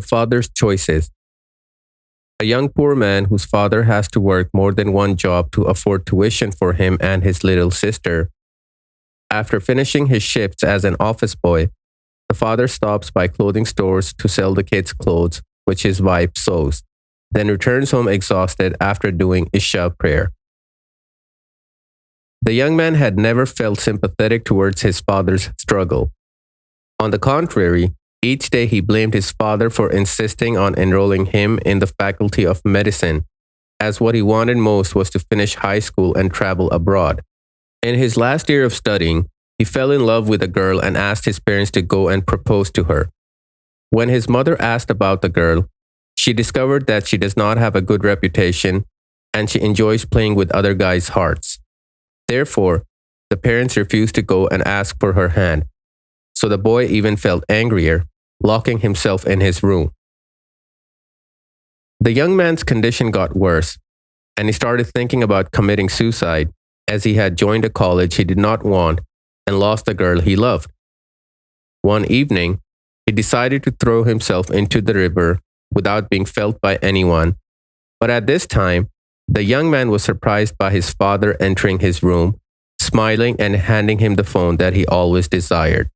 father's choices. A young poor man whose father has to work more than one job to afford tuition for him and his little sister. After finishing his shifts as an office boy, the father stops by clothing stores to sell the kids clothes, which his wife sews, then returns home exhausted after doing Isha prayer. The young man had never felt sympathetic towards his father's struggle. On the contrary, each day he blamed his father for insisting on enrolling him in the faculty of medicine, as what he wanted most was to finish high school and travel abroad. In his last year of studying, he fell in love with a girl and asked his parents to go and propose to her. When his mother asked about the girl, she discovered that she does not have a good reputation and she enjoys playing with other guys' hearts. Therefore, the parents refused to go and ask for her hand, so the boy even felt angrier, locking himself in his room. The young man's condition got worse, and he started thinking about committing suicide as he had joined a college he did not want and lost the girl he loved. One evening, he decided to throw himself into the river without being felt by anyone, but at this time, the young man was surprised by his father entering his room, smiling and handing him the phone that he always desired.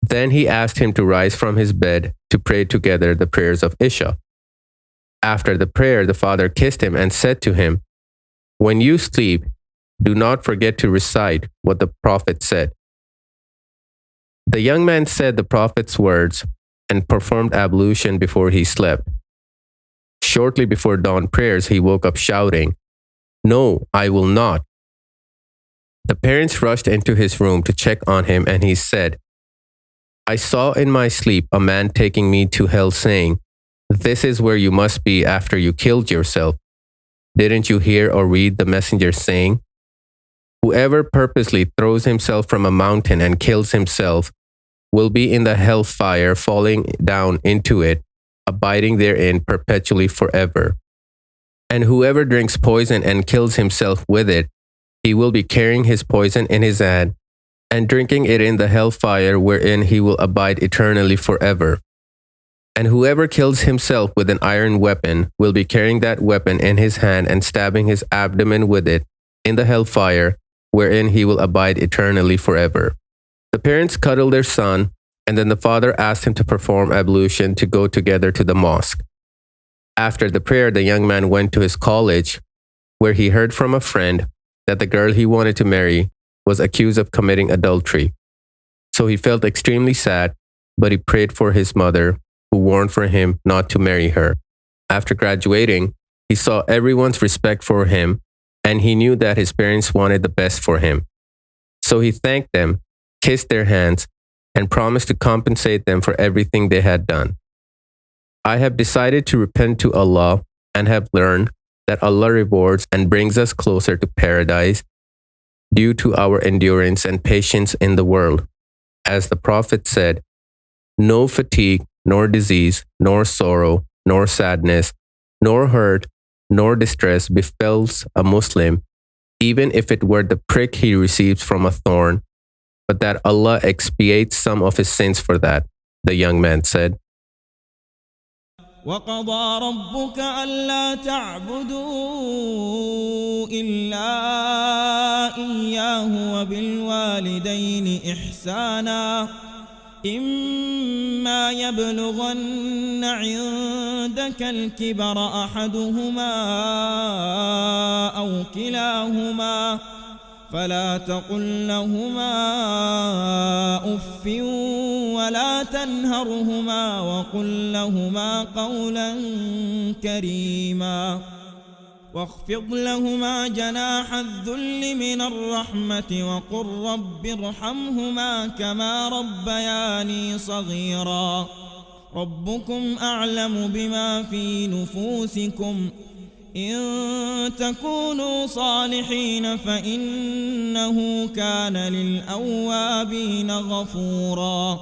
Then he asked him to rise from his bed to pray together the prayers of Isha. After the prayer, the father kissed him and said to him, "When you sleep, do not forget to recite what the Prophet said." The young man said the Prophet's words and performed ablution before he slept. Shortly before dawn prayers, he woke up shouting, "No, I will not." The parents rushed into his room to check on him and he said, "I saw in my sleep a man taking me to hell saying, 'This is where you must be after you killed yourself.' Didn't you hear or read the messenger saying, 'Whoever purposely throws himself from a mountain and kills himself will be in the hellfire falling down into it, abiding therein perpetually forever. And whoever drinks poison and kills himself with it, he will be carrying his poison in his hand and drinking it in the hellfire wherein he will abide eternally forever. And whoever kills himself with an iron weapon will be carrying that weapon in his hand and stabbing his abdomen with it in the hellfire wherein he will abide eternally forever." The parents cuddled their son, and then the father asked him to perform ablution to go together to the mosque. After the prayer, the young man went to his college, where he heard from a friend that the girl he wanted to marry was accused of committing adultery. So he felt extremely sad, but he prayed for his mother, who warned for him not to marry her. After graduating, he saw everyone's respect for him, and he knew that his parents wanted the best for him. So he thanked them, kissed their hands, and promised to compensate them for everything they had done. "I have decided to repent to Allah and have learned that Allah rewards and brings us closer to paradise due to our endurance and patience in the world. As the Prophet said, 'No fatigue, nor disease, nor sorrow, nor sadness, nor hurt, nor distress befalls a Muslim, even if it were the prick he receives from a thorn, but that Allah expiates some of his sins for that,'" the young man said. وَقَضَى رَبُّكَ أَلَّا تَعْبُدُوا إِلَّا إِيَّاهُ وَبِالْوَالِدَيْنِ إِحْسَانًا إِمَّا يَبْلُغَنَّ عِندَكَ الْكِبَرَ أَحَدُهُمَا أَوْ كِلَاهُمَا فلا تقل لهما أف ولا تنهرهما وقل لهما قولا كريما واخفض لهما جناح الذل من الرحمة وقل رب ارحمهما كما ربياني صغيرا ربكم أعلم بما في نفوسكم إن تكونوا صالحين فإنه كان للأوابين غفورا